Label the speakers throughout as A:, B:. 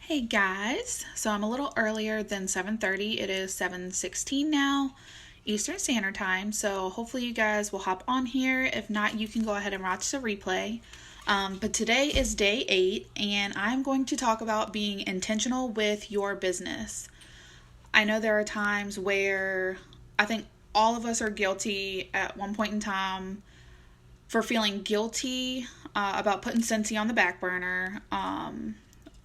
A: Hey guys, so I'm a little earlier than 7:30. It is 7:16 now, Eastern Standard Time. So hopefully you guys will hop on here. If not, you can go ahead and watch the replay. But today is day 8, and I'm going to talk about being intentional with your business. I know there are times where I think all of us are guilty at one point in time for feeling guilty about putting Scentsy on the back burner.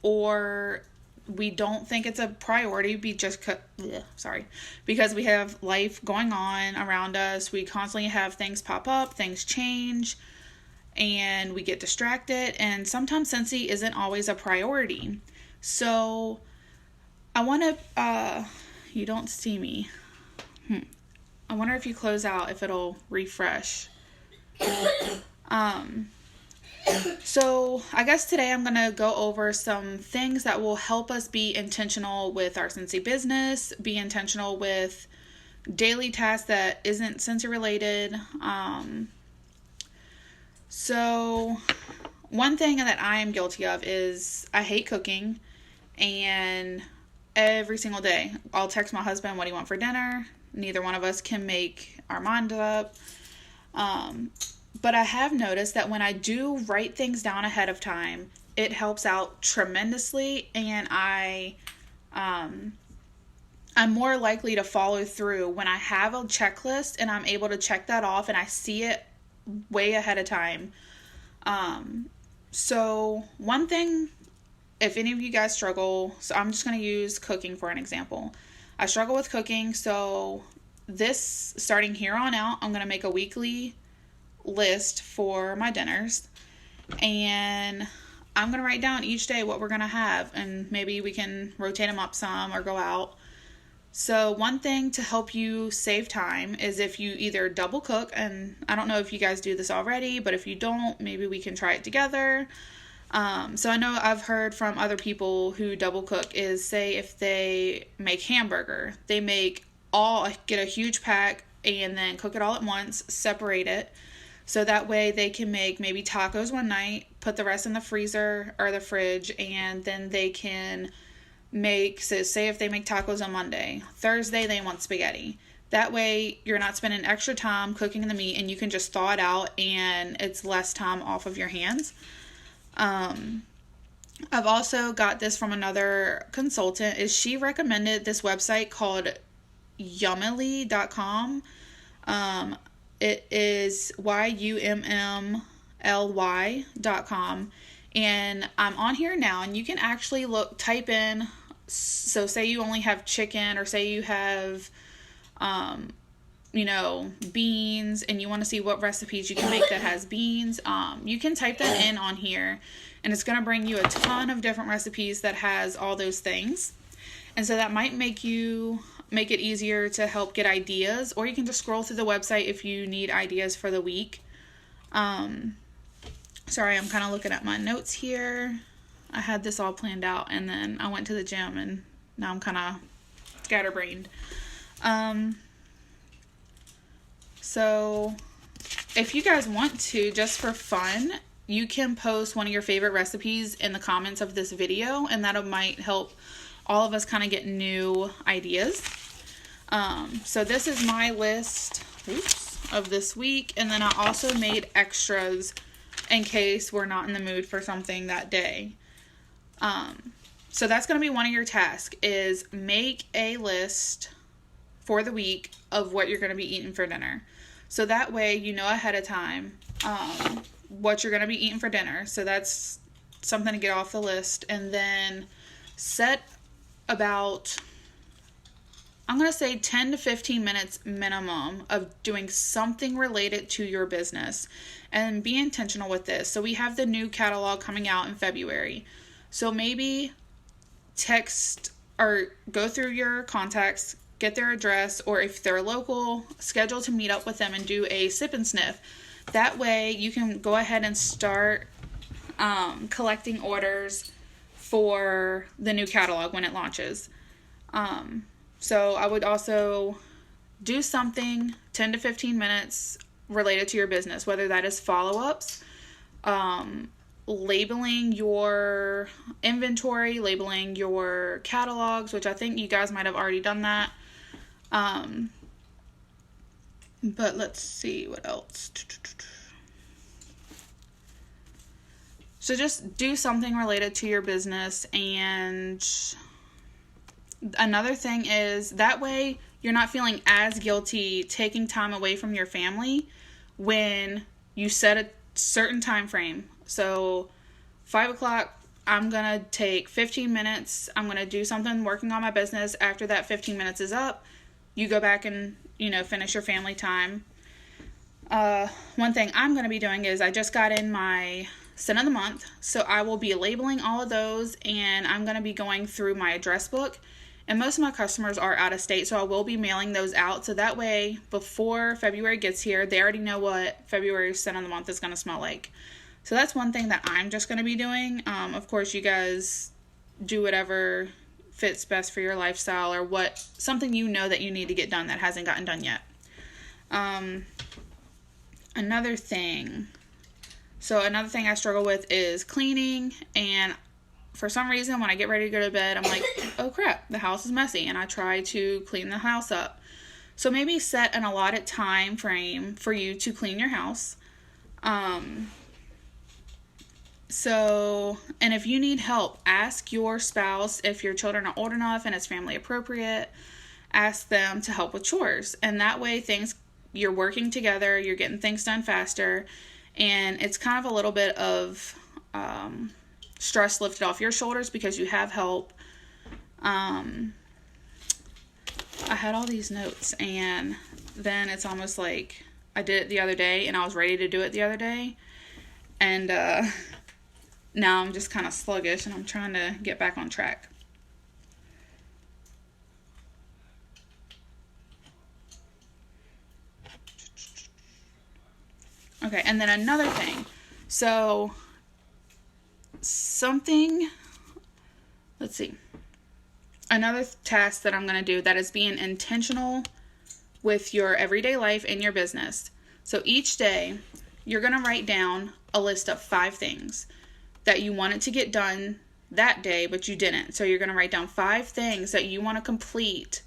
A: Or we don't think it's a priority because we have life going on around us. We constantly have things pop up, things change, and we get distracted, and sometimes Scentsy isn't always a priority. So I want to you don't see me. I wonder if you close out if it'll refresh. So I guess today I'm going to go over some things that will help us be intentional with our Scentsy business, be intentional with daily tasks that isn't Scentsy related. So one thing that I am guilty of is I hate cooking, and every single day I'll text my husband, what do you want for dinner? Neither one of us can make our mind up. But I have noticed that when I do write things down ahead of time, it helps out tremendously, and I'm more likely to follow through when I have a checklist and I'm able to check that off and I see it way ahead of time. So one thing, if any of you guys struggle, so I'm just going to use cooking for an example. I struggle with cooking, so this, starting here on out, I'm going to make a weekly list for my dinners, and I'm going to write down each day what we're going to have, and maybe we can rotate them up some or go out. So one thing to help you save time is if you either double cook, and I don't know if you guys do this already, but if you don't, maybe we can try it together. So I know I've heard from other people who double cook is, say if they make hamburger, they get a huge pack and then cook it all at once, separate it. So that way they can make maybe tacos one night, put the rest in the freezer or the fridge, and then they can make, so say if they make tacos on Monday, Thursday they want spaghetti. That way you're not spending extra time cooking the meat, and you can just thaw it out and it's less time off of your hands. I've also got this from another consultant. She recommended this website called yummly.com. It is yummly.com, and I'm on here now, and you can actually type in, so say you only have chicken, or say you have, beans, and you want to see what recipes you can make that has beans. You can type that in on here, and it's going to bring you a ton of different recipes that has all those things. And so that might make it easier to help get ideas, or you can just scroll through the website if you need ideas for the week. Sorry, I'm kind of looking at my notes here. I had this all planned out, and then I went to the gym, and now I'm kind of scatterbrained. So if you guys want to, just for fun, you can post one of your favorite recipes in the comments of this video, and that might help all of us kind of get new ideas. So this is my list of this week, and then I also made extras in case we're not in the mood for something that day. So that's going to be one of your tasks, is make a list for the week of what you're going to be eating for dinner. So that way you know ahead of time what you're going to be eating for dinner. So that's something to get off the list. And then set about, I'm going to say 10 to 15 minutes minimum of doing something related to your business, and be intentional with this. So we have the new catalog coming out in February. So maybe text or go through your contacts, get their address, or if they're local, schedule to meet up with them and do a sip and sniff. That way you can go ahead and start collecting orders for the new catalog when it launches. So I would also do something 10 to 15 minutes related to your business, whether that is follow-ups, labeling your inventory, labeling your catalogs, which I think you guys might have already done that. But let's see what else. So just do something related to your business. And another thing is, that way you're not feeling as guilty taking time away from your family when you set a certain time frame. So 5 o'clock, I'm going to take 15 minutes. I'm going to do something working on my business. After that 15 minutes is up, you go back and, finish your family time. One thing I'm going to be doing is I just got in my Scent of the Month. So I will be labeling all of those, and I'm going to be going through my address book. And most of my customers are out of state, so I will be mailing those out. So that way, before February gets here, they already know what February's Scent of the Month is going to smell like. So that's one thing that I'm just going to be doing. Of course, you guys do whatever fits best for your lifestyle, or something that you need to get done that hasn't gotten done yet. Another thing I struggle with is cleaning, and for some reason when I get ready to go to bed, I'm like, oh crap, the house is messy, and I try to clean the house up. So maybe set an allotted time frame for you to clean your house. And if you need help, ask your spouse. If your children are old enough and it's family appropriate, ask them to help with chores. And that way you're working together, you're getting things done faster, and it's kind of a little bit of stress lifted off your shoulders because you have help. I had all these notes, and then it's almost like I did it the other day and I was ready to do it the other day, and now I'm just kind of sluggish and I'm trying to get back on track. Okay, and then another thing. So, another task that I'm going to do that is being intentional with your everyday life and your business. So each day, you're going to write down a list of 5 things that you wanted to get done that day, but you didn't. So you're going to write down 5 things that you want to complete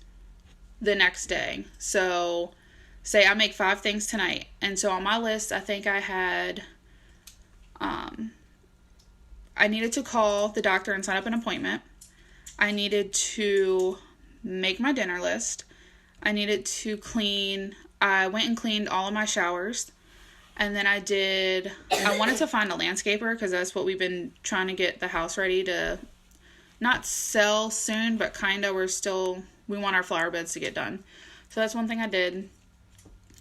A: the next day. So say I make 5 things tonight. And so on my list, I think I had, I needed to call the doctor and sign up an appointment. I needed to make my dinner list. I needed to I went and cleaned all of my showers. And then I wanted to find a landscaper because that's what we've been trying to get the house ready to not sell soon, but kind of we want our flower beds to get done. So that's one thing I did.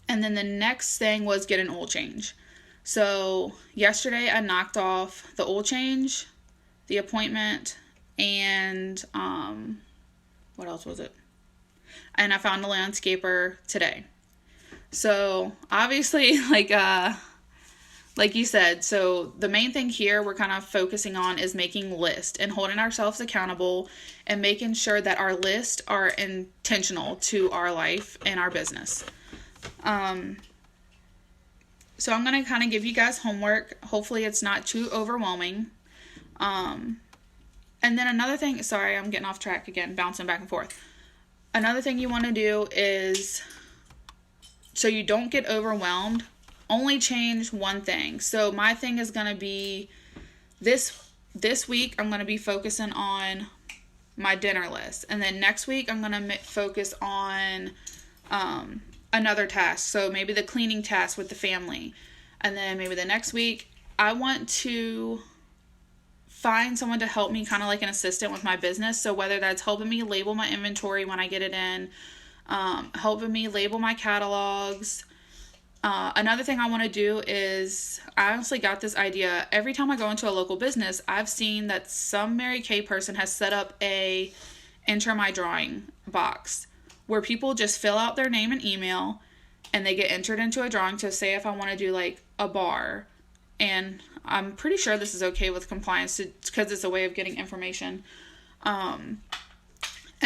A: And then the next thing was get an oil change. So yesterday I knocked off the oil change, the appointment, and what else was it? And I found a landscaper today. So obviously, like you said, so the main thing here we're kind of focusing on is making lists and holding ourselves accountable and making sure that our lists are intentional to our life and our business. So I'm going to kind of give you guys homework. Hopefully it's not too overwhelming. And then another thing, sorry, I'm getting off track again, bouncing back and forth. Another thing you want to do is, so you don't get overwhelmed, only change one thing. So my thing is going to be this week I'm going to be focusing on my dinner list. And then next week I'm going to focus on another task. So maybe the cleaning task with the family. And then maybe the next week I want to find someone to help me, kind of like an assistant with my business. So whether that's helping me label my inventory when I get it in, helping me label my catalogs. Another thing I want to do is, I honestly got this idea. Every time I go into a local business, I've seen that some Mary Kay person has set up a enter my drawing box where people just fill out their name and email and they get entered into a drawing to say if I want to do like a bar. And I'm pretty sure this is okay with compliance because it's a way of getting information. And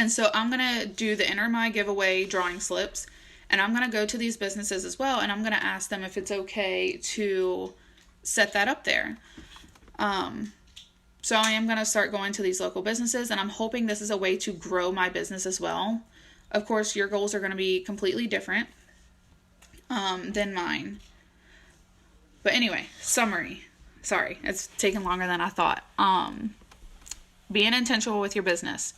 A: so I'm going to do the enter my giveaway drawing slips, and I'm going to go to these businesses as well, and I'm going to ask them if it's okay to set that up there. So I am going to start going to these local businesses, and I'm hoping this is a way to grow my business as well. Of course, your goals are going to be completely different than mine. But anyway, summary. Sorry, it's taken longer than I thought. Being intentional with your business.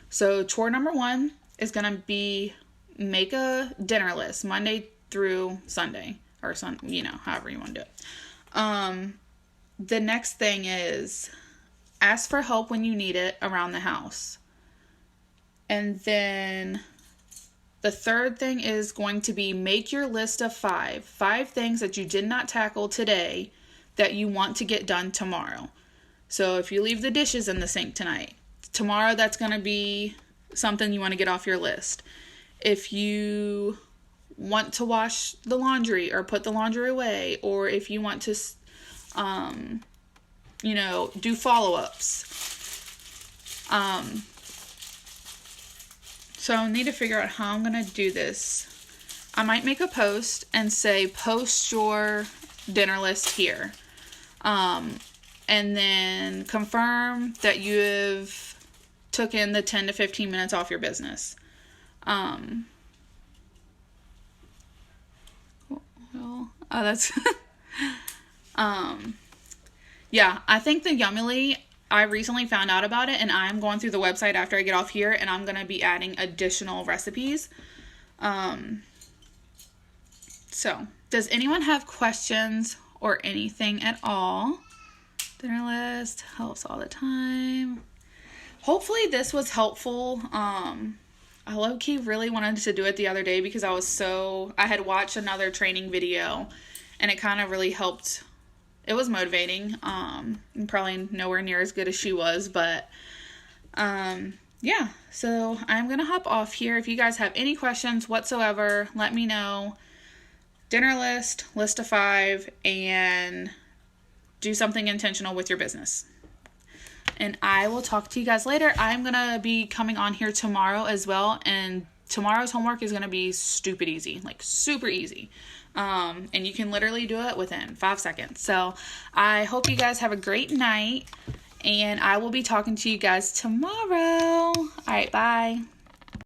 A: So chore number 1 is going to be make a dinner list Monday through Sunday, or however you want to do it. The next thing is ask for help when you need it around the house. And then the third thing is going to be make your list of 5 things that you did not tackle today that you want to get done tomorrow. So if you leave the dishes in the sink tonight, tomorrow that's going to be something you want to get off your list. If you want to wash the laundry or put the laundry away, or if you want to, do follow-ups. So I need to figure out how I'm going to do this. I might make a post and say, post your dinner list here. And then confirm that you have taken the 10 to 15 minutes off your business. Yeah, I think the Yummily, I recently found out about it, and I'm going through the website after I get off here, and I'm going to be adding additional recipes. So, does anyone have questions or anything at all? Dinner list helps all the time. Hopefully this was helpful. I low-key really wanted to do it the other day because I had watched another training video, and it kind of really helped. It was motivating. Probably nowhere near as good as she was, but yeah. So I'm going to hop off here. If you guys have any questions whatsoever, let me know. Dinner list of 5, and do something intentional with your business. And I will talk to you guys later. I'm going to be coming on here tomorrow as well, and tomorrow's homework is going to be stupid easy, like super easy. And you can literally do it within 5 seconds. So I hope you guys have a great night, and I will be talking to you guys tomorrow. All right, bye.